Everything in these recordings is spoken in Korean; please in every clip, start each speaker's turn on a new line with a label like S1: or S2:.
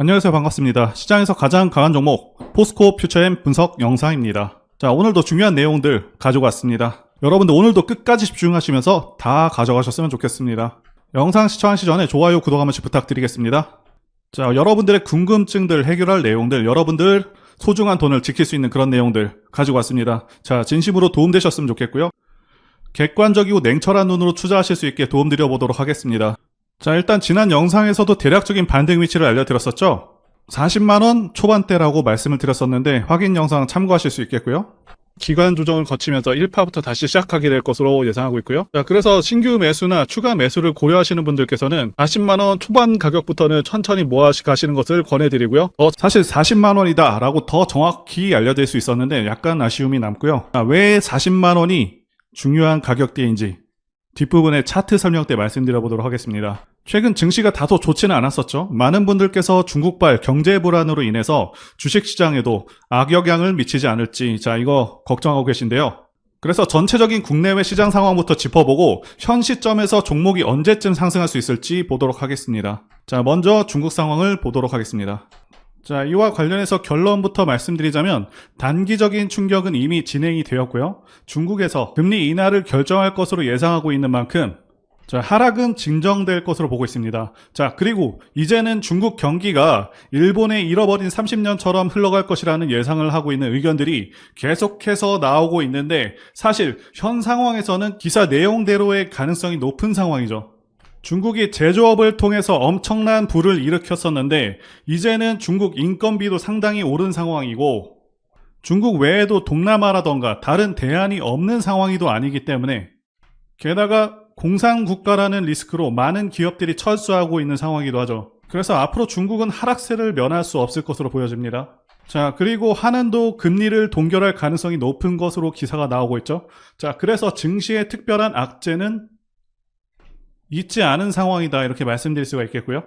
S1: 안녕하세요. 반갑습니다. 시장에서 가장 강한 종목 포스코 퓨처엠 분석 영상입니다. 자, 오늘도 중요한 내용들 가지고 왔습니다. 여러분들 오늘도 끝까지 집중하시면서 다 가져가셨으면 좋겠습니다. 영상 시청하시기 전에 좋아요, 구독 한 번씩 부탁드리겠습니다. 자, 여러분들의 궁금증들 해결할 내용들, 여러분들 소중한 돈을 지킬 수 있는 그런 내용들 가지고 왔습니다. 자, 진심으로 도움되셨으면 좋겠고요. 객관적이고 냉철한 눈으로 투자하실 수 있게 도움드려 보도록 하겠습니다. 자, 일단 지난 영상에서도 대략적인 반등 위치를 알려드렸었죠. 40만원 초반대라고 말씀을 드렸었는데 확인 영상 참고하실 수 있겠고요. 기간 조정을 거치면서 1파부터 다시 시작하게 될 것으로 예상하고 있고요. 자, 그래서 신규 매수나 추가 매수를 고려하시는 분들께서는 40만원 초반 가격부터는 천천히 모아가시는 것을 권해드리고요. 사실 40만원이다 라고 더 정확히 알려드릴 수 있었는데 약간 아쉬움이 남고요. 왜 40만원이 중요한 가격대인지 뒷부분에 차트 설명 때 말씀드려 보도록 하겠습니다. 최근 증시가 다소 좋지는 않았었죠. 많은 분들께서 중국발 경제 불안으로 인해서 주식시장에도 악영향을 미치지 않을지 이거 걱정하고 계신데요. 그래서 전체적인 국내외 시장 상황부터 짚어보고 현 시점에서 종목이 언제쯤 상승할 수 있을지 보도록 하겠습니다. 자, 먼저 중국 상황을 보도록 하겠습니다. 자, 이와 관련해서 결론부터 말씀드리자면 단기적인 충격은 이미 진행이 되었고요. 중국에서 금리 인하를 결정할 것으로 예상하고 있는 만큼 하락은 진정될 것으로 보고 있습니다. 자, 그리고 이제는 중국 경기가 일본의 잃어버린 30년처럼 흘러갈 것이라는 예상을 하고 있는 의견들이 계속해서 나오고 있는데 사실 현 상황에서는 기사 내용대로의 가능성이 높은 상황이죠. 중국이 제조업을 통해서 엄청난 부를 일으켰었는데 이제는 중국 인건비도 상당히 오른 상황이고 중국 외에도 동남아라던가 다른 대안이 없는 상황이도 아니기 때문에 게다가 공산국가라는 리스크로 많은 기업들이 철수하고 있는 상황이기도 하죠. 그래서 앞으로 중국은 하락세를 면할 수 없을 것으로 보여집니다. 자, 그리고 한은도 금리를 동결할 가능성이 높은 것으로 기사가 나오고 있죠. 자, 그래서 증시의 특별한 악재는 있지 않은 상황이다 이렇게 말씀드릴 수가 있겠고요.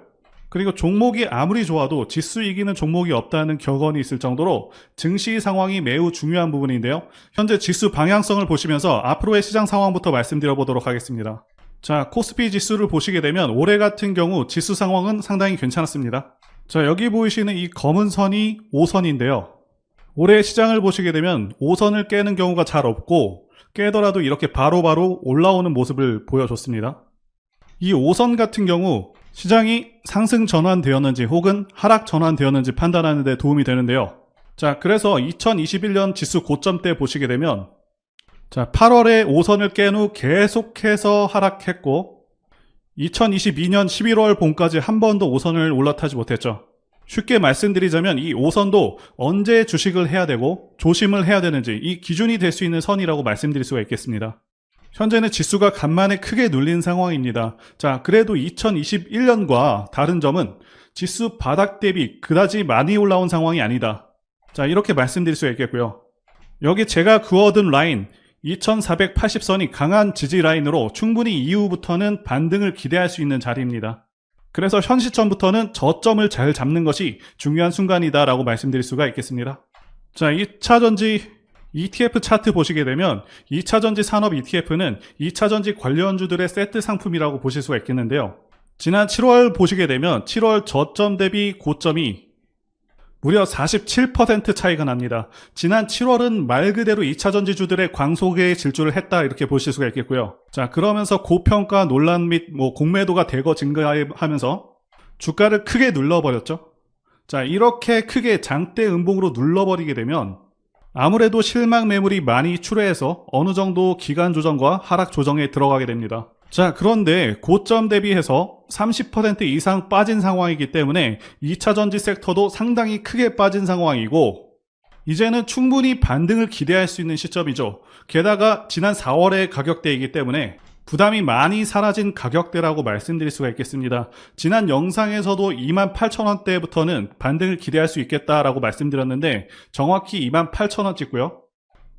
S1: 그리고 종목이 아무리 좋아도 지수 이기는 종목이 없다는 격언이 있을 정도로 증시 상황이 매우 중요한 부분인데요. 현재 지수 방향성을 보시면서 앞으로의 시장 상황부터 말씀드려 보도록 하겠습니다. 자, 코스피 지수를 보시게 되면 올해 같은 경우 지수 상황은 상당히 괜찮았습니다. 자, 여기 보이시는 이 검은 선이 5선인데요. 올해 시장을 보시게 되면 5선을 깨는 경우가 잘 없고 깨더라도 이렇게 바로바로 올라오는 모습을 보여줬습니다. 이 5선 같은 경우 시장이 상승 전환되었는지 혹은 하락 전환되었는지 판단하는 데 도움이 되는데요. 자, 그래서 2021년 지수 고점 때 보시게 되면 8월에 5선을 깬 후 계속해서 하락했고 2022년 11월 봄까지 한 번도 5선을 올라타지 못했죠. 쉽게 말씀드리자면 이 5선도 언제 주식을 해야 되고 조심을 해야 되는지 이 기준이 될 수 있는 선이라고 말씀드릴 수가 있겠습니다. 현재는 지수가 간만에 크게 눌린 상황입니다. 자, 그래도 2021년과 다른 점은 지수 바닥 대비 그다지 많이 올라온 상황이 아니다. 자, 이렇게 말씀드릴 수 있겠고요. 여기 제가 그어둔 라인 2480선이 강한 지지 라인으로 충분히 이후부터는 반등을 기대할 수 있는 자리입니다. 그래서 현 시점부터는 저점을 잘 잡는 것이 중요한 순간이다 라고 말씀드릴 수가 있겠습니다. 자, 2차전지 ETF 차트 보시게 되면 2차전지 산업 ETF는 2차전지 관련주들의 세트 상품이라고 보실 수가 있겠는데요. 지난 7월 보시게 되면 7월 저점 대비 고점이 무려 47% 차이가 납니다. 지난 7월은 말 그대로 2차전지주들의 광속에 질주를 했다 이렇게 보실 수가 있겠고요. 자, 그러면서 고평가 논란 및 공매도가 대거 증가하면서 주가를 크게 눌러버렸죠. 자, 이렇게 크게 장대 음봉으로 눌러버리게 되면 아무래도 실망 매물이 많이 출회해서 어느 정도 기간 조정과 하락 조정에 들어가게 됩니다. 자, 그런데 고점 대비해서 30% 이상 빠진 상황이기 때문에 2차전지 섹터도 상당히 크게 빠진 상황이고 이제는 충분히 반등을 기대할 수 있는 시점이죠. 게다가 지난 4월의 가격대이기 때문에 부담이 많이 사라진 가격대라고 말씀드릴 수가 있겠습니다. 지난 영상에서도 28,000원대부터는 반등을 기대할 수 있겠다라고 말씀드렸는데 정확히 28,000원 찍고요.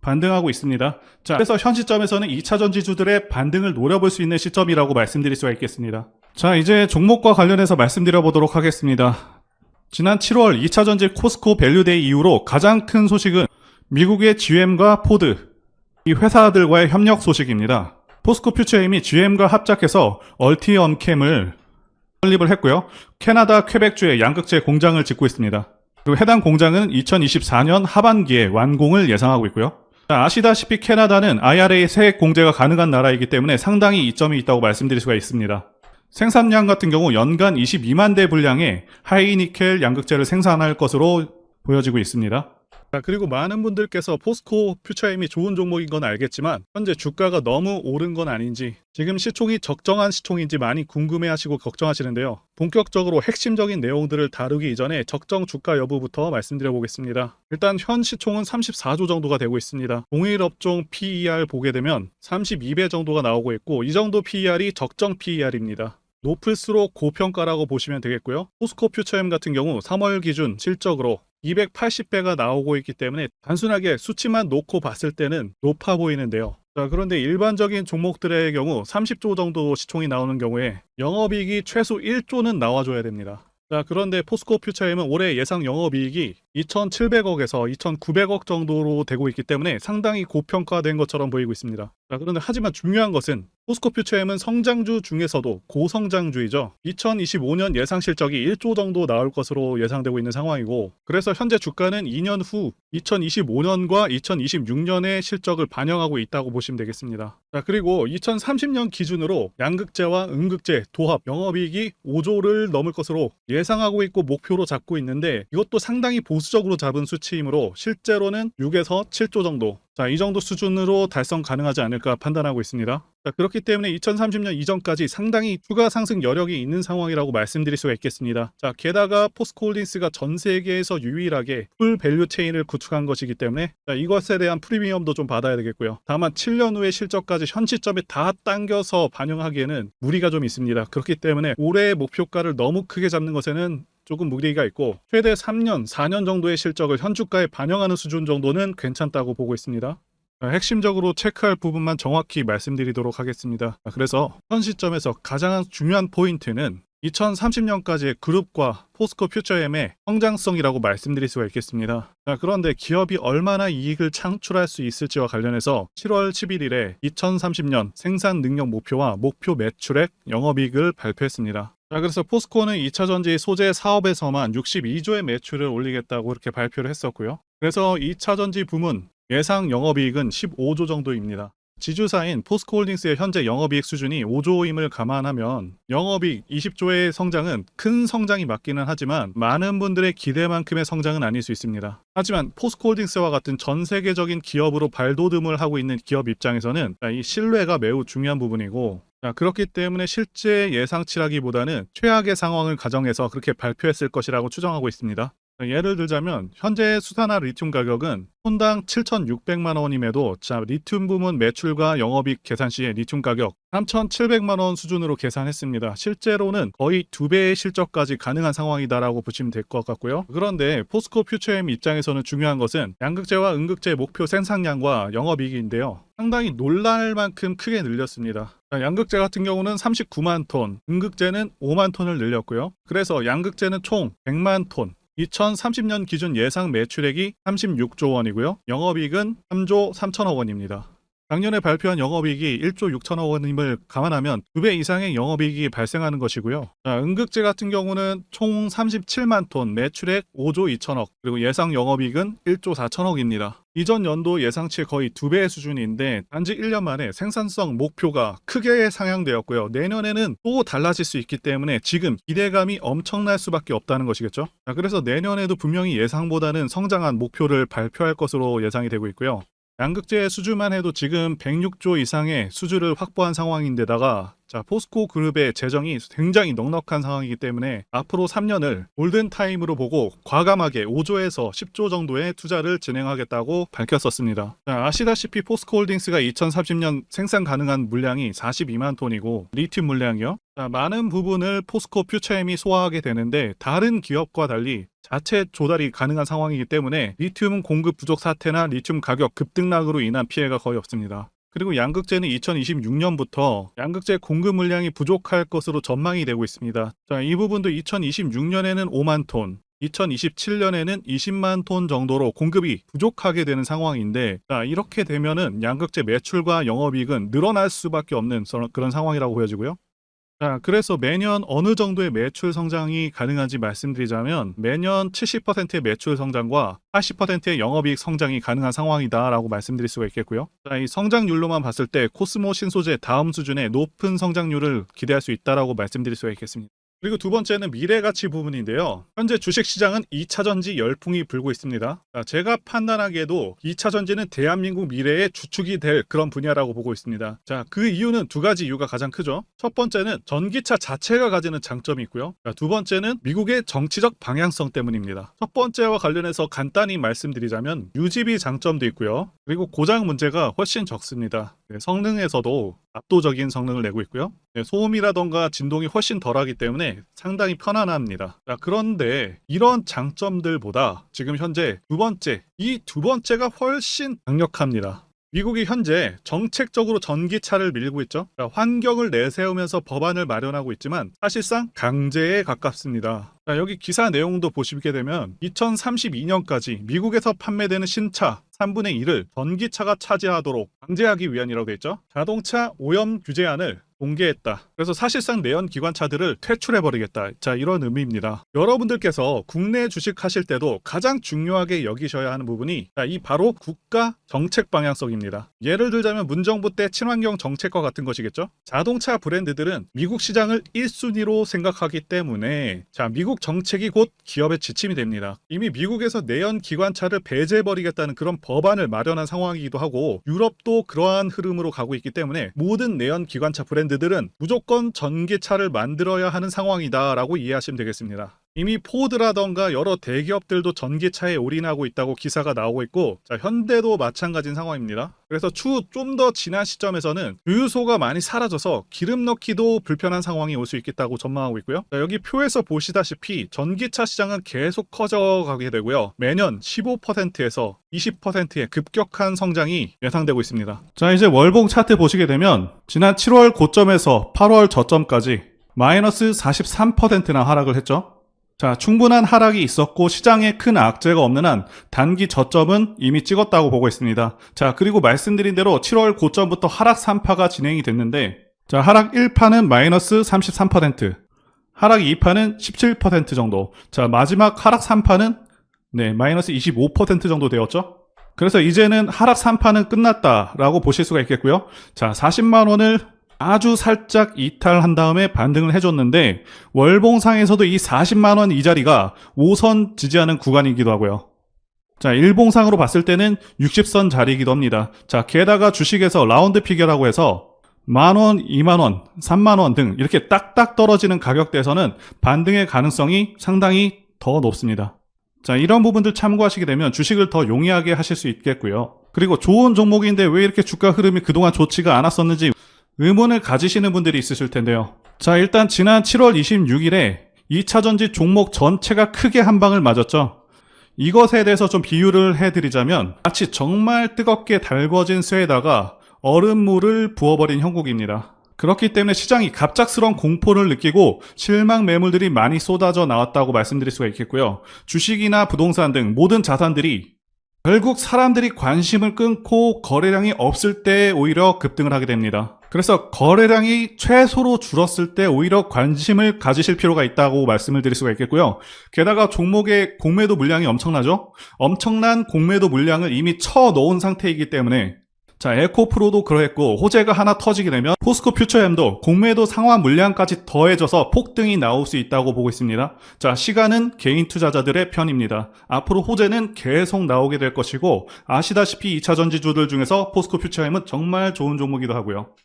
S1: 반등하고 있습니다. 자, 그래서 현 시점에서는 2차전지주들의 반등을 노려볼 수 있는 시점이라고 말씀드릴 수가 있겠습니다. 자, 이제 종목과 관련해서 말씀드려 보도록 하겠습니다. 지난 7월 2차전지 코스코 밸류데이 이후로 가장 큰 소식은 미국의 GM과 포드, 이 회사들과의 협력 소식입니다. 포스코 퓨처엠이 GM과 합작해서 얼티엄캠을 설립을 했고요. 캐나다 퀘벡주에 양극재 공장을 짓고 있습니다. 그리고 해당 공장은 2024년 하반기에 완공을 예상하고 있고요. 자, 아시다시피 캐나다는 IRA 세액 공제가 가능한 나라이기 때문에 상당히 이점이 있다고 말씀드릴 수가 있습니다. 생산량 같은 경우 연간 22만 대 분량의 하이니켈 양극재를 생산할 것으로 보여지고 있습니다. 자, 그리고 많은 분들께서 포스코 퓨처엠이 좋은 종목인 건 알겠지만 현재 주가가 너무 오른 건 아닌지, 지금 시총이 적정한 시총인지 많이 궁금해하시고 걱정하시는데요. 본격적으로 핵심적인 내용들을 다루기 이전에 적정 주가 여부부터 말씀드려 보겠습니다. 일단 현 시총은 34조 정도가 되고 있습니다. 동일 업종 PER 보게 되면 32배 정도가 나오고 있고, 이 정도 PER이 적정 PER입니다. 높을수록 고평가라고 보시면 되겠고요. 포스코 퓨처엠 같은 경우 3월 기준 실적으로 280배가 나오고 있기 때문에 단순하게 수치만 놓고 봤을 때는 높아 보이는데요. 자, 그런데 일반적인 종목들의 경우 30조 정도 시총이 나오는 경우에 영업이익이 최소 1조는 나와줘야 됩니다. 자, 그런데 포스코 퓨처엠은 올해 예상 영업이익이 2,700억에서 2,900억 정도로 되고 있기 때문에 상당히 고평가된 것처럼 보이고 있습니다. 자, 그런데 하지만 중요한 것은 포스코 퓨처엠은 성장주 중에서도 고성장주이죠. 2025년 예상 실적이 1조 정도 나올 것으로 예상되고 있는 상황이고, 그래서 현재 주가는 2년 후 2025년과 2026년의 실적을 반영하고 있다고 보시면 되겠습니다. 자, 그리고 2030년 기준으로 양극재와 음극재 도합 영업이익이 5조를 넘을 것으로 예상하고 있고 목표로 잡고 있는데, 이것도 상당히 보수적으로 잡은 수치이므로 실제로는 6에서 7조 정도, 자, 이 정도 수준으로 달성 가능하지 않을까 판단하고 있습니다. 자, 그렇기 때문에 2030년 이전까지 상당히 추가 상승 여력이 있는 상황이라고 말씀드릴 수가 있겠습니다. 자, 게다가 포스코홀딩스가 전 세계에서 유일하게 풀 밸류 체인을 구축한 것이기 때문에, 자, 이것에 대한 프리미엄도 좀 받아야 되겠고요. 다만 7년 후의 실적까지 현 시점에 다 당겨서 반영하기에는 무리가 좀 있습니다. 그렇기 때문에 올해의 목표가를 너무 크게 잡는 것에는 조금 무리가 있고, 최대 3년, 4년 정도의 실적을 현 주가에 반영하는 수준 정도는 괜찮다고 보고 있습니다. 핵심적으로 체크할 부분만 정확히 말씀드리도록 하겠습니다. 그래서 현 시점에서 가장 중요한 포인트는 2030년까지의 그룹과 포스코 퓨처엠의 성장성이라고 말씀드릴 수가 있겠습니다. 그런데 기업이 얼마나 이익을 창출할 수 있을지와 관련해서 7월 11일에 2030년 생산 능력 목표와 목표 매출액, 영업이익을 발표했습니다. 자, 그래서 포스코는 2차전지 소재 사업에서만 62조의 매출을 올리겠다고 그렇게 발표를 했었고요. 그래서 2차전지 부문 예상 영업이익은 15조 정도입니다. 지주사인 포스코홀딩스의 현재 영업이익 수준이 5조임을 감안하면 영업이익 20조의 성장은 큰 성장이 맞기는 하지만 많은 분들의 기대만큼의 성장은 아닐 수 있습니다. 하지만 포스코홀딩스와 같은 전 세계적인 기업으로 발돋움을 하고 있는 기업 입장에서는 이 신뢰가 매우 중요한 부분이고, 자, 그렇기 때문에 실제 예상치라기보다는 최악의 상황을 가정해서 그렇게 발표했을 것이라고 추정하고 있습니다. 예를 들자면 현재 수산화 리튬 가격은 톤당 7,600만 원임에도, 자, 리튬 부문 매출과 영업이익 계산 시에 리튬 가격 3,700만 원 수준으로 계산했습니다. 실제로는 거의 2배의 실적까지 가능한 상황이다라고 보시면 될 것 같고요. 그런데 포스코 퓨처엠 입장에서는 중요한 것은 양극재와 음극재 목표 생산량과 영업이익인데요. 상당히 놀랄 만큼 크게 늘렸습니다. 양극재 같은 경우는 39만 톤, 음극재는 5만 톤을 늘렸고요. 그래서 양극재는 총 100만 톤, 2030년 기준 예상 매출액이 36조 원이고요. 영업이익은 3조 3천억 원입니다. 작년에 발표한 영업이익이 1조 6천억 원임을 감안하면 2배 이상의 영업이익이 발생하는 것이고요. 자, 음극재 같은 경우는 총 37만 톤, 매출액 5조 2천억, 그리고 예상 영업이익은 1조 4천억입니다. 이전 연도 예상치의 거의 2배의 수준인데 단지 1년 만에 생산성 목표가 크게 상향되었고요. 내년에는 또 달라질 수 있기 때문에 지금 기대감이 엄청날 수밖에 없다는 것이겠죠. 자, 그래서 내년에도 분명히 예상보다는 성장한 목표를 발표할 것으로 예상이 되고 있고요. 양극재 수주만 해도 지금 106조 이상의 수주를 확보한 상황인데다가, 자, 포스코 그룹의 재정이 굉장히 넉넉한 상황이기 때문에 앞으로 3년을 골든타임으로 보고 과감하게 5조에서 10조 정도의 투자를 진행하겠다고 밝혔었습니다. 자, 아시다시피 포스코홀딩스가 2030년 생산 가능한 물량이 42만 톤이고 리튬 물량이요. 자, 많은 부분을 포스코 퓨처엠이 소화하게 되는데 다른 기업과 달리 자체 조달이 가능한 상황이기 때문에 리튬 공급 부족 사태나 리튬 가격 급등락으로 인한 피해가 거의 없습니다. 그리고 양극재는 2026년부터 양극재 공급 물량이 부족할 것으로 전망이 되고 있습니다. 자, 이 부분도 2026년에는 5만 톤, 2027년에는 20만 톤 정도로 공급이 부족하게 되는 상황인데, 자, 이렇게 되면은 양극재 매출과 영업이익은 늘어날 수밖에 없는 그런 상황이라고 보여지고요. 자, 그래서 매년 어느 정도의 매출 성장이 가능한지 말씀드리자면 매년 70%의 매출 성장과 80%의 영업이익 성장이 가능한 상황이다라고 말씀드릴 수가 있겠고요. 자, 이 성장률로만 봤을 때 코스모 신소재 다음 수준의 높은 성장률을 기대할 수 있다라고 말씀드릴 수가 있겠습니다. 그리고 두 번째는 미래가치 부분인데요. 현재 주식시장은 2차전지 열풍이 불고 있습니다. 자, 제가 판단하기에도 2차전지는 대한민국 미래의 주축이 될 그런 분야라고 보고 있습니다. 자, 그 이유는 두 가지 이유가 가장 크죠. 첫 번째는 전기차 자체가 가지는 장점이 있고요. 자, 두 번째는 미국의 정치적 방향성 때문입니다. 첫 번째와 관련해서 간단히 말씀드리자면 유지비 장점도 있고요. 그리고 고장 문제가 훨씬 적습니다. 네, 성능에서도 압도적인 성능을 내고 있고요. 네, 소음이라던가 진동이 훨씬 덜하기 때문에 상당히 편안합니다. 자, 그런데 이런 장점들보다 지금 현재 이 두 번째가 훨씬 강력합니다. 미국이 현재 정책적으로 전기차를 밀고 있죠. 자, 환경을 내세우면서 법안을 마련하고 있지만 사실상 강제에 가깝습니다. 자, 여기 기사 내용도 보시게 되면 2032년까지 미국에서 판매되는 신차 3분의 1을 전기차가 차지하도록 강제하기 위한이라고 되어 있죠. 자동차 오염 규제안을 공개했다. 그래서 사실상 내연 기관차들을 퇴출해버리겠다. 자, 이런 의미입니다. 여러분들께서 국내 주식하실 때도 가장 중요하게 여기셔야 하는 부분이 이 바로 국가 정책 방향성입니다. 예를 들자면 문정부 때 친환경 정책과 같은 것이겠죠. 자동차 브랜드들은 미국 시장을 1순위로 생각하기 때문에 미국 정책이 곧 기업의 지침이 됩니다. 이미 미국에서 내연 기관차를 배제해버리겠다는 그런 법안을 마련한 상황이기도 하고 유럽도 그러한 흐름으로 가고 있기 때문에 모든 내연 기관차 브랜드들은 무조건 전기차를 만들어야 하는 상황이다라고 이해하시면 되겠습니다. 이미 포드라던가 여러 대기업들도 전기차에 올인하고 있다고 기사가 나오고 있고 현대도 마찬가지인 상황입니다. 그래서 추후 좀 더 지난 시점에서는 주유소가 많이 사라져서 기름 넣기도 불편한 상황이 올 수 있겠다고 전망하고 있고요. 여기 표에서 보시다시피 전기차 시장은 계속 커져가게 되고요. 매년 15%에서 20%의 급격한 성장이 예상되고 있습니다. 자, 이제 월봉 차트 보시게 되면 지난 7월 고점에서 8월 저점까지 마이너스 43%나 하락을 했죠. 자, 충분한 하락이 있었고 시장에 큰 악재가 없는 한 단기 저점은 이미 찍었다고 보고 있습니다. 자, 그리고 말씀드린 대로 7월 고점부터 하락 3파가 진행이 됐는데 자, 하락 1파는 마이너스 33%, 하락 2파는 17% 정도, 자, 마지막 하락 3파는 마이너스 25% 정도 되었죠. 그래서 이제는 하락 3파는 끝났다라고 보실 수가 있겠고요. 자, 40만 원을 아주 살짝 이탈한 다음에 반등을 해줬는데 월봉상에서도 이 40만 원 이 자리가 5선 지지하는 구간이기도 하고요. 자, 일봉상으로 봤을 때는 60선 자리이기도 합니다. 자, 게다가 주식에서 라운드 피겨라고 해서 만원, 2만원, 3만원 등 이렇게 딱딱 떨어지는 가격대에서는 반등의 가능성이 상당히 더 높습니다. 자, 이런 부분들 참고하시게 되면 주식을 더 용이하게 하실 수 있겠고요. 그리고 좋은 종목인데 왜 이렇게 주가 흐름이 그동안 좋지가 않았었는지 의문을 가지시는 분들이 있으실 텐데요. 자, 일단 지난 7월 26일에 2차전지 종목 전체가 크게 한 방을 맞았죠. 이것에 대해서 좀 비유를 해드리자면 마치 정말 뜨겁게 달궈진 쇠에다가 얼음물을 부어버린 형국입니다. 그렇기 때문에 시장이 갑작스러운 공포를 느끼고 실망 매물들이 많이 쏟아져 나왔다고 말씀드릴 수가 있겠고요. 주식이나 부동산 등 모든 자산들이 결국 사람들이 관심을 끊고 거래량이 없을 때 오히려 급등을 하게 됩니다. 그래서 거래량이 최소로 줄었을 때 오히려 관심을 가지실 필요가 있다고 말씀을 드릴 수가 있겠고요. 게다가 종목의 공매도 물량이 엄청나죠? 엄청난 공매도 물량을 이미 쳐놓은 상태이기 때문에 자, 에코프로도 그러했고 호재가 하나 터지게 되면 포스코 퓨처엠도 공매도 상환 물량까지 더해져서 폭등이 나올 수 있다고 보고 있습니다. 자, 시간은 개인 투자자들의 편입니다. 앞으로 호재는 계속 나오게 될 것이고 아시다시피 2차 전지주들 중에서 포스코 퓨처엠은 정말 좋은 종목이기도 하고요.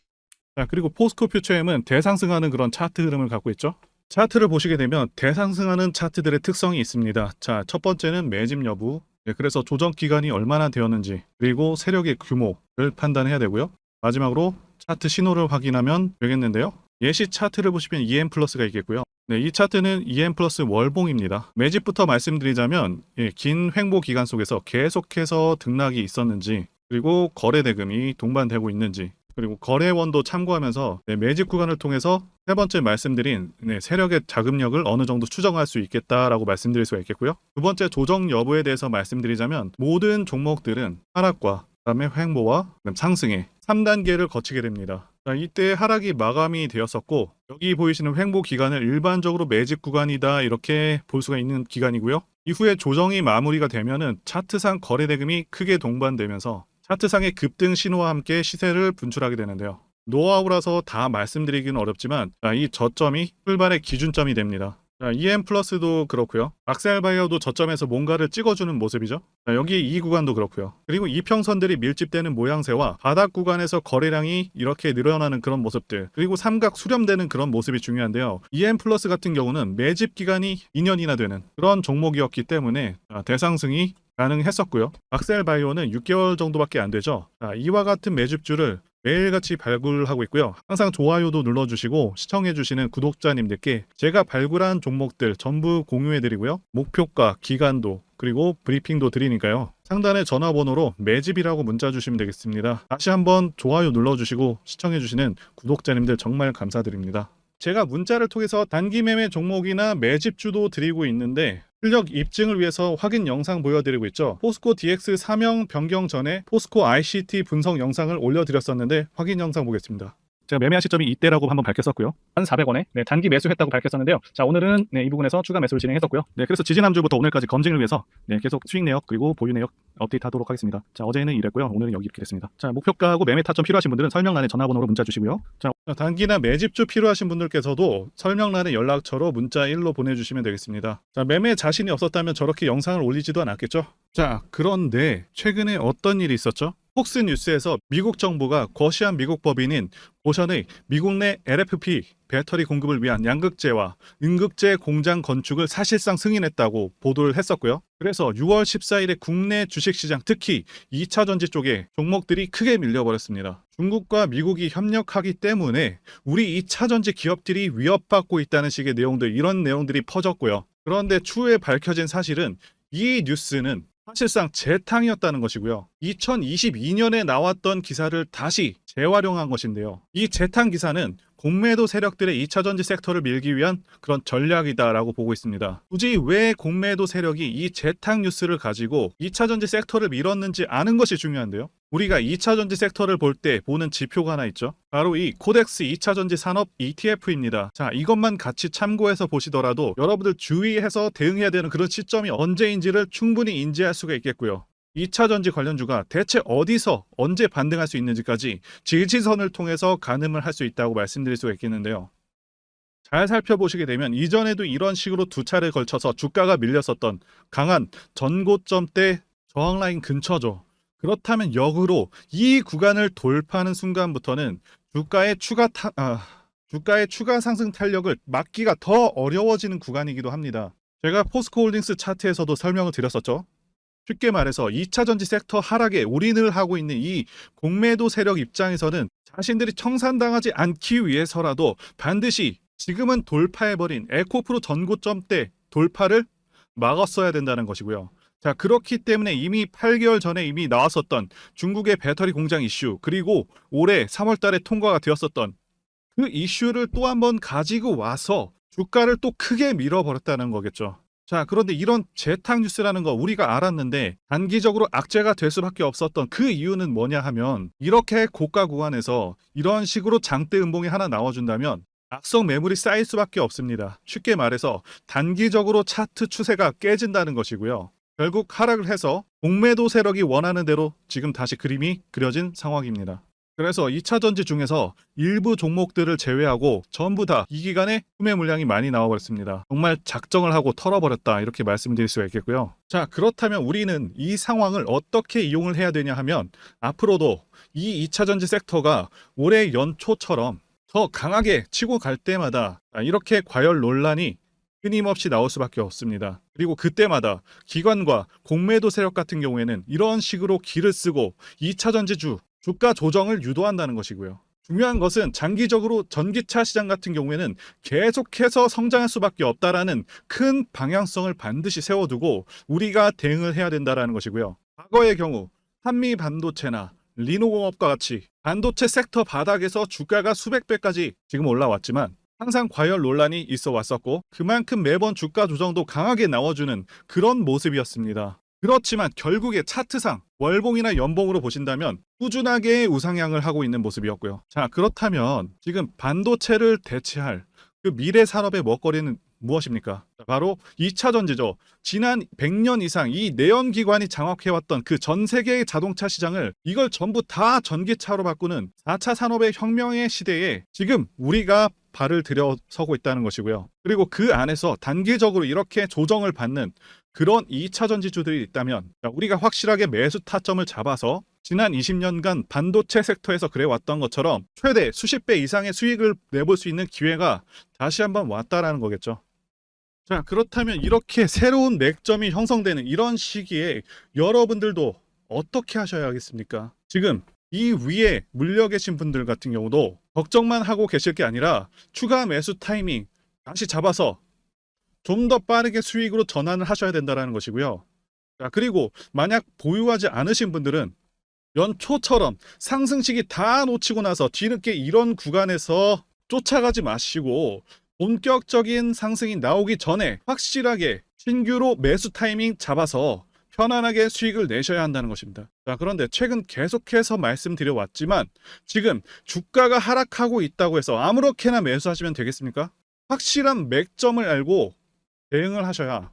S1: 자, 그리고 포스코 퓨처엠은 대상승하는 그런 차트 흐름을 갖고 있죠. 차트를 보시게 되면 대상승하는 차트들의 특성이 있습니다. 자, 첫 번째는 매집 여부, 그래서 조정 기간이 얼마나 되었는지, 그리고 세력의 규모를 판단해야 되고요. 마지막으로 차트 신호를 확인하면 되겠는데요. 예시 차트를 보시면 EM 플러스가 있겠고요. 이 차트는 EM 플러스 월봉입니다. 매집부터 말씀드리자면 긴 횡보 기간 속에서 계속해서 등락이 있었는지, 그리고 거래 대금이 동반되고 있는지, 그리고 거래원도 참고하면서 매집 구간을 통해서 세 번째 말씀드린 세력의 자금력을 어느 정도 추정할 수 있겠다라고 말씀드릴 수가 있겠고요. 두 번째 조정 여부에 대해서 말씀드리자면 모든 종목들은 하락과 그다음에 횡보와 상승의 3단계를 거치게 됩니다. 자, 이때 하락이 마감이 되었었고 여기 보이시는 횡보 기간을 일반적으로 매집 구간이다 이렇게 볼 수가 있는 기간이고요. 이후에 조정이 마무리가 되면은 차트상 거래대금이 크게 동반되면서 차트상의 급등 신호와 함께 시세를 분출하게 되는데요. 노하우라서 다 말씀드리기는 어렵지만 이 저점이 출발의 기준점이 됩니다. 자, EM 플러스도 그렇고요. 악셀바이어도 저점에서 뭔가를 찍어주는 모습이죠. 자, 여기 이 구간도 그렇고요. 그리고 이평선들이 밀집되는 모양새와 바닥 구간에서 거래량이 이렇게 늘어나는 그런 모습들, 그리고 삼각 수렴되는 그런 모습이 중요한데요. EM 플러스 같은 경우는 매집 기간이 2년이나 되는 그런 종목이었기 때문에 대상승이 가능했었고요. 악셀바이오는 6개월 정도밖에 안 되죠. 자, 이와 같은 매집주를 매일같이 발굴하고 있고요. 항상 좋아요도 눌러주시고 시청해주시는 구독자님들께 제가 발굴한 종목들 전부 공유해드리고요. 목표가, 기간도 그리고 브리핑도 드리니까요. 상단의 전화번호로 매집이라고 문자 주시면 되겠습니다. 다시 한번 좋아요 눌러주시고 시청해주시는 구독자님들 정말 감사드립니다. 제가 문자를 통해서 단기 매매 종목이나 매집주도 드리고 있는데 실력 입증을 위해서 확인 영상 보여드리고 있죠. 포스코 DX 사명 변경 전에 포스코 ICT 분석 영상을 올려드렸었는데 확인 영상 보겠습니다. 제가 매매한 시점이 이때라고 한번 밝혔었고요. 1,400원에 단기 매수했다고 밝혔었는데요. 자, 오늘은 이 부분에서 추가 매수를 진행했었고요. 그래서 지지난주부터 오늘까지 검증을 위해서 계속 수익 내역 그리고 보유 내역 업데이트하도록 하겠습니다. 자, 어제는 이랬고요. 오늘은 여기 이렇게 됐습니다. 자, 목표가하고 매매 타점 필요하신 분들은 설명란에 전화번호로 문자 주시고요. 자, 단기나 매집주 필요하신 분들께서도 설명란에 연락처로 문자 1로 보내주시면 되겠습니다. 자, 매매 자신이 없었다면 저렇게 영상을 올리지도 않았겠죠. 자, 그런데 최근에 어떤 일이 있었죠? 폭스뉴스에서 미국 정부가 거시한 미국 법인인 고션의 미국 내 LFP 배터리 공급을 위한 양극재와 음극재 공장 건축을 사실상 승인했다고 보도를 했었고요. 그래서 6월 14일에 국내 주식시장 특히 2차전지 쪽에 종목들이 크게 밀려버렸습니다. 중국과 미국이 협력하기 때문에 우리 2차전지 기업들이 위협받고 있다는 식의 내용들, 이런 내용들이 퍼졌고요. 그런데 추후에 밝혀진 사실은 이 뉴스는 사실상 재탕이었다는 것이고요. 2022년에 나왔던 기사를 다시 재활용한 것인데요. 이 재탕 기사는 공매도 세력들의 2차전지 섹터를 밀기 위한 그런 전략이다라고 보고 있습니다. 굳이 왜 공매도 세력이 이 재탕 뉴스를 가지고 2차전지 섹터를 밀었는지 아는 것이 중요한데요. 우리가 2차전지 섹터를 볼 때 보는 지표가 하나 있죠. 바로 이 코덱스 2차전지 산업 ETF입니다. 자, 이것만 같이 참고해서 보시더라도 여러분들 주의해서 대응해야 되는 그런 시점이 언제인지를 충분히 인지할 수가 있겠고요. 2차전지 관련주가 대체 어디서 언제 반등할 수 있는지까지 지지선을 통해서 가늠을 할 수 있다고 말씀드릴 수가 있겠는데요. 잘 살펴보시게 되면 이전에도 이런 식으로 두 차례 걸쳐서 주가가 밀렸었던 강한 전고점대 저항라인 근처죠. 그렇다면 역으로 이 구간을 돌파하는 순간부터는 주가의 추가 상승 탄력을 막기가 더 어려워지는 구간이기도 합니다. 제가 포스코홀딩스 차트에서도 설명을 드렸었죠. 쉽게 말해서 2차전지 섹터 하락에 올인을 하고 있는 이 공매도 세력 입장에서는 자신들이 청산당하지 않기 위해서라도 반드시 지금은 돌파해버린 에코프로 전고점대 돌파를 막았어야 된다는 것이고요. 자, 그렇기 때문에 이미 8개월 전에 이미 나왔었던 중국의 배터리 공장 이슈, 그리고 올해 3월 달에 통과가 되었었던 그 이슈를 또 한 번 가지고 와서 주가를 또 크게 밀어버렸다는 거겠죠. 자, 그런데 이런 재탕 뉴스라는 거 우리가 알았는데 단기적으로 악재가 될 수밖에 없었던 그 이유는 뭐냐 하면 이렇게 고가 구간에서 이런 식으로 장대 음봉이 하나 나와준다면 악성 매물이 쌓일 수밖에 없습니다. 쉽게 말해서 단기적으로 차트 추세가 깨진다는 것이고요. 결국 하락을 해서 공매도 세력이 원하는 대로 지금 다시 그림이 그려진 상황입니다. 그래서 2차전지 중에서 일부 종목들을 제외하고 전부 다 이 기간에 구매 물량이 많이 나와버렸습니다. 정말 작정을 하고 털어버렸다 이렇게 말씀드릴 수가 있겠고요. 자, 그렇다면 우리는 이 상황을 어떻게 이용을 해야 되냐 하면 앞으로도 이 2차전지 섹터가 올해 연초처럼 더 강하게 치고 갈 때마다 이렇게 과열 논란이 끊임없이 나올 수밖에 없습니다. 그리고 그때마다 기관과 공매도 세력 같은 경우에는 이런 식으로 기를 쓰고 2차전지주 주가 조정을 유도한다는 것이고요. 중요한 것은 장기적으로 전기차 시장 같은 경우에는 계속해서 성장할 수밖에 없다라는 큰 방향성을 반드시 세워두고 우리가 대응을 해야 된다는 것이고요. 과거의 경우 한미 반도체나 리노공업과 같이 반도체 섹터 바닥에서 주가가 수백 배까지 지금 올라왔지만 항상 과열 논란이 있어 왔었고 그만큼 매번 주가 조정도 강하게 나와주는 그런 모습이었습니다. 그렇지만 결국에 차트상 월봉이나 연봉으로 보신다면 꾸준하게 우상향을 하고 있는 모습이었고요. 자, 그렇다면 지금 반도체를 대체할 그 미래 산업의 먹거리는 무엇입니까? 바로 2차 전지죠. 지난 100년 이상 이 내연기관이 장악해왔던 그 전 세계의 자동차 시장을 이걸 전부 다 전기차로 바꾸는 4차 산업의 혁명의 시대에 지금 우리가 발을 들여서고 있다는 것이고요. 그리고 그 안에서 단기적으로 이렇게 조정을 받는 그런 2차 전지주들이 있다면 우리가 확실하게 매수 타점을 잡아서 지난 20년간 반도체 섹터에서 그래왔던 것처럼 최대 수십 배 이상의 수익을 내볼 수 있는 기회가 다시 한번 왔다라는 거겠죠. 자, 그렇다면 이렇게 새로운 맥점이 형성되는 이런 시기에 여러분들도 어떻게 하셔야겠습니까? 지금 이 위에 물려 계신 분들 같은 경우도 걱정만 하고 계실 게 아니라 추가 매수 타이밍 다시 잡아서 좀 더 빠르게 수익으로 전환을 하셔야 된다는 것이고요. 자, 그리고 만약 보유하지 않으신 분들은 연초처럼 상승 시기 다 놓치고 나서 뒤늦게 이런 구간에서 쫓아가지 마시고 본격적인 상승이 나오기 전에 확실하게 신규로 매수 타이밍 잡아서 편안하게 수익을 내셔야 한다는 것입니다. 자, 그런데 최근 계속해서 말씀드려왔지만 지금 주가가 하락하고 있다고 해서 아무렇게나 매수하시면 되겠습니까? 확실한 맥점을 알고 대응을 하셔야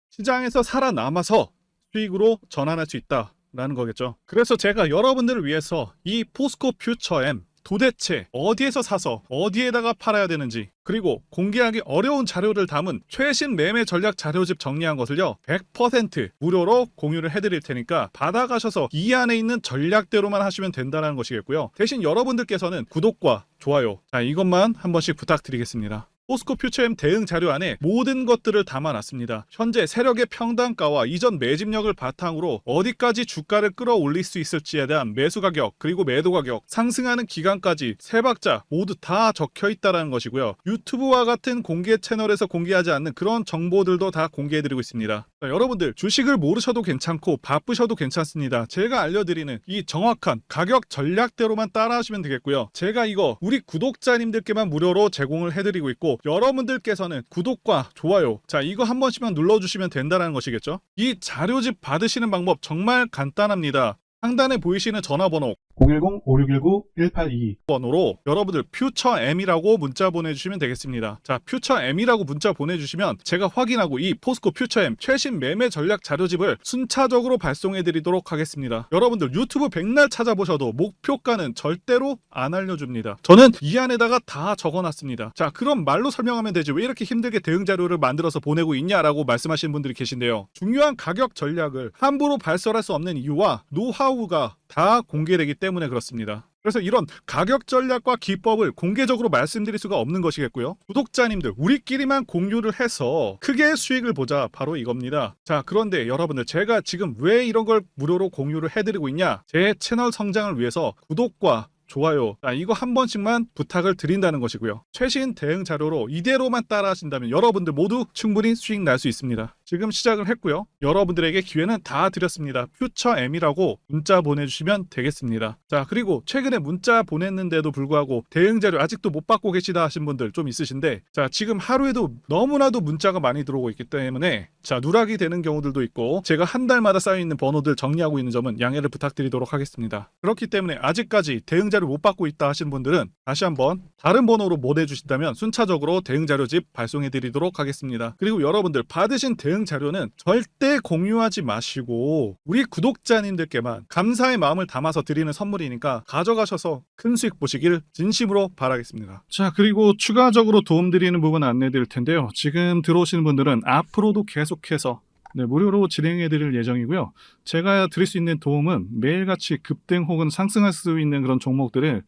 S1: 시장에서 살아남아서 수익으로 전환할 수 있다라는 거겠죠. 그래서 제가 여러분들을 위해서 이 포스코 퓨처엠 도대체 어디에서 사서 어디에다가 팔아야 되는지, 그리고 공개하기 어려운 자료를 담은 최신 매매 전략 자료집 정리한 것을요 100% 무료로 공유를 해드릴 테니까 받아가셔서 이 안에 있는 전략대로만 하시면 된다는 것이겠고요. 대신 여러분들께서는 구독과 좋아요, 자, 이것만 한 번씩 부탁드리겠습니다. 포스코 퓨처엠 대응 자료 안에 모든 것들을 담아놨습니다. 현재 세력의 평단가와 이전 매집력을 바탕으로 어디까지 주가를 끌어올릴 수 있을지에 대한 매수 가격, 그리고 매도 가격, 상승하는 기간까지 세 박자 모두 다 적혀 있다는 것이고요. 유튜브와 같은 공개 채널에서 공개하지 않는 그런 정보들도 다 공개해드리고 있습니다. 자, 여러분들 주식을 모르셔도 괜찮고 바쁘셔도 괜찮습니다. 제가 알려드리는 이 정확한 가격 전략대로만 따라하시면 되겠고요. 제가 이거 우리 구독자님들께만 무료로 제공을 해드리고 있고, 여러분들께서는 구독과 좋아요, 자, 이거 한 번씩만 눌러주시면 된다는 것이겠죠. 이 자료집 받으시는 방법 정말 간단합니다. 상단에 보이시는 전화번호
S2: 010-5619-1822
S1: 번호로 여러분들 퓨처엠이라고 문자 보내주시면 되겠습니다. 자, 퓨처엠이라고 문자 보내주시면 제가 확인하고 이 포스코 퓨처엠 최신 매매 전략 자료집을 순차적으로 발송해드리도록 하겠습니다. 여러분들 유튜브 백날 찾아보셔도 목표가는 절대로 안 알려줍니다. 저는 이 안에다가 다 적어놨습니다. 자, 그럼 말로 설명하면 되지 왜 이렇게 힘들게 대응 자료를 만들어서 보내고 있냐라고 말씀하시는 분들이 계신데요. 중요한 가격 전략을 함부로 발설할 수 없는 이유와 노하우가 다 공개되기 때문에 그렇습니다. 그래서 이런 가격 전략과 기법을 공개적으로 말씀드릴 수가 없는 것이겠고요. 구독자님들 우리끼리만 공유를 해서 크게 수익을 보자, 바로 이겁니다. 자, 그런데 여러분들 제가 지금 왜 이런 걸 무료로 공유를 해드리고 있냐, 제 채널 성장을 위해서 구독과 좋아요, 자, 이거 한 번씩만 부탁을 드린다는 것이고요. 최신 대응 자료로 이대로만 따라 하신다면 여러분들 모두 충분히 수익 날 수 있습니다. 지금 시작을 했고요. 여러분들에게 기회는 다 드렸습니다. 퓨처엠이라고 문자 보내주시면 되겠습니다. 자, 그리고 최근에 문자 보냈는데도 불구하고 대응 자료 아직도 못 받고 계시다 하신 분들 좀 있으신데, 자, 지금 하루에도 너무나도 문자가 많이 들어오고 있기 때문에 자, 누락이 되는 경우들도 있고 제가 한 달마다 쌓여있는 번호들 정리하고 있는 점은 양해를 부탁드리도록 하겠습니다. 그렇기 때문에 아직까지 대응 자료 못 받고 있다 하시는 분들은 다시 한번 다른 번호로 보내주신다면 순차적으로 대응 자료집 발송해 드리도록 하겠습니다. 그리고 여러분들 받으신 대응 자료는 절대 공유하지 마시고 우리 구독자님들께만 감사의 마음을 담아서 드리는 선물이니까 가져가셔서 큰 수익 보시길 진심으로 바라겠습니다. 자, 그리고 추가적으로 도움드리는 부분 안내 드릴 텐데요. 지금 들어오시는 분들은 앞으로도 계속해서 무료로 진행해 드릴 예정이고요. 제가 드릴 수 있는 도움은 매일같이 급등 혹은 상승할 수 있는 그런 종목들을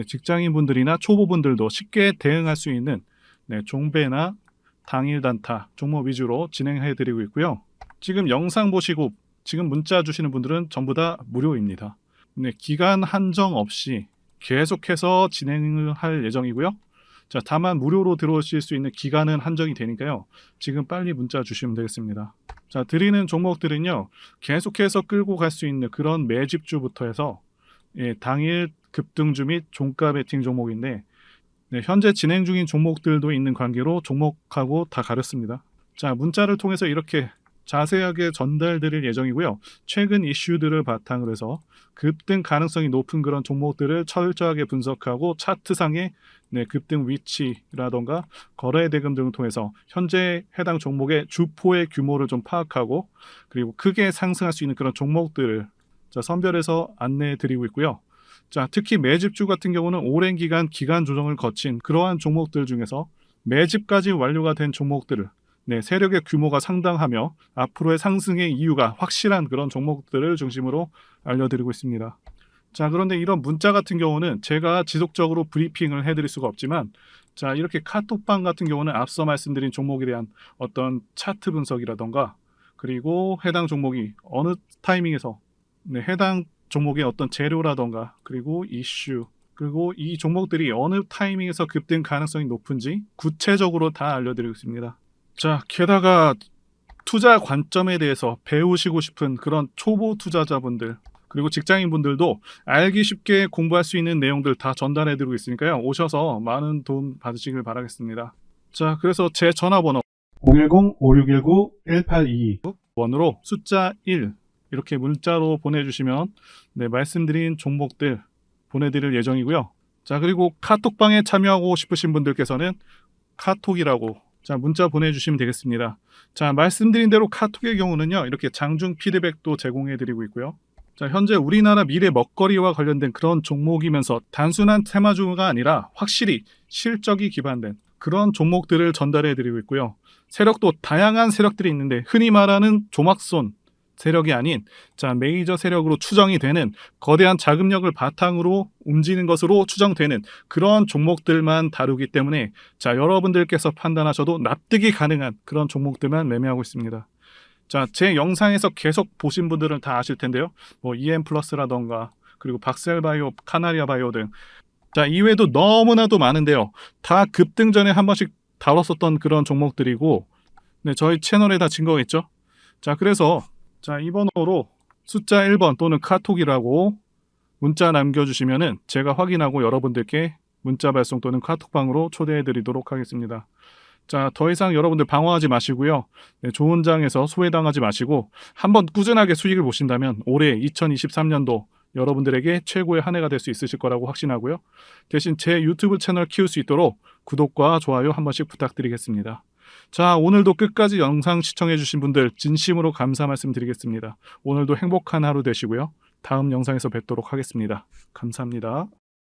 S1: 직장인분들이나 초보분들도 쉽게 대응할 수 있는 종배나 당일 단타 종목 위주로 진행해 드리고 있고요. 지금 영상 보시고 지금 문자 주시는 분들은 전부 다 무료입니다. 기간 한정 없이 계속해서 진행을 할 예정이고요. 자, 다만 무료로 들어오실 수 있는 기간은 한정이 되니까요. 지금 빨리 문자 주시면 되겠습니다. 자, 드리는 종목들은요, 계속해서 끌고 갈 수 있는 그런 매집주부터 해서 당일 급등주 및 종가 베팅 종목인데, 현재 진행 중인 종목들도 있는 관계로 종목하고 다 가렸습니다. 자, 문자를 통해서 이렇게 자세하게 전달드릴 예정이고요. 최근 이슈들을 바탕으로 해서 급등 가능성이 높은 그런 종목들을 철저하게 분석하고 차트상의 급등 위치라던가 거래 대금 등을 통해서 현재 해당 종목의 주포의 규모를 좀 파악하고 그리고 크게 상승할 수 있는 그런 종목들을 선별해서 안내해 드리고 있고요. 자, 특히 매집주 같은 경우는 오랜 기간 조정을 거친 그러한 종목들 중에서 매집까지 완료가 된 종목들을 세력의 규모가 상당하며 앞으로의 상승의 이유가 확실한 그런 종목들을 중심으로 알려드리고 있습니다. 자, 그런데 이런 문자 같은 경우는 제가 지속적으로 브리핑을 해드릴 수가 없지만 자, 이렇게 카톡방 같은 경우는 앞서 말씀드린 종목에 대한 어떤 차트 분석이라던가 그리고 해당 종목이 어느 타이밍에서 해당 종목의 어떤 재료라던가 그리고 이슈 그리고 이 종목들이 어느 타이밍에서 급등 가능성이 높은지 구체적으로 다 알려드리고 있습니다. 자, 게다가 투자 관점에 대해서 배우시고 싶은 그런 초보 투자자분들 그리고 직장인분들도 알기 쉽게 공부할 수 있는 내용들 다 전달해드리고 있으니까요. 오셔서 많은 도움 받으시길 바라겠습니다. 자, 그래서 제 전화번호
S2: 010-5619-1822
S1: 번호로 숫자 1 이렇게 문자로 보내주시면 말씀드린 종목들 보내드릴 예정이고요. 자, 그리고 카톡방에 참여하고 싶으신 분들께서는 카톡이라고 문자 보내주시면 되겠습니다. 자, 말씀드린 대로 카톡의 경우는요, 이렇게 장중 피드백도 제공해드리고 있고요. 자, 현재 우리나라 미래 먹거리와 관련된 그런 종목이면서 단순한 테마주가 아니라 확실히 실적이 기반된 그런 종목들을 전달해드리고 있고요. 세력도 다양한 세력들이 있는데 흔히 말하는 조막손 세력이 아닌 메이저 세력으로 추정이 되는 거대한 자금력을 바탕으로 움직이는 것으로 추정되는 그런 종목들만 다루기 때문에 여러분들께서 판단하셔도 납득이 가능한 그런 종목들만 매매하고 있습니다. 자, 제 영상에서 계속 보신 분들은 다 아실 텐데요. EM플러스라던가 그리고 박셀바이오, 카나리아바이오 등 이외에도 너무나도 많은데요. 다 급등 전에 한 번씩 다뤘었던 그런 종목들이고 저희 채널에 다 증거가 있죠. 자, 그래서 이 번호로 숫자 1번 또는 카톡이라고 문자 남겨주시면은 제가 확인하고 여러분들께 문자 발송 또는 카톡방으로 초대해 드리도록 하겠습니다. 자, 더 이상 여러분들 방황하지 마시고요. 좋은 장에서 소외당하지 마시고 한번 꾸준하게 수익을 보신다면 올해 2023년도 여러분들에게 최고의 한 해가 될 수 있으실 거라고 확신하고요. 대신 제 유튜브 채널 키울 수 있도록 구독과 좋아요 한 번씩 부탁드리겠습니다. 자, 오늘도 끝까지 영상 시청해주신 분들 진심으로 감사 말씀드리겠습니다. 오늘도 행복한 하루 되시고요. 다음 영상에서 뵙도록 하겠습니다. 감사합니다.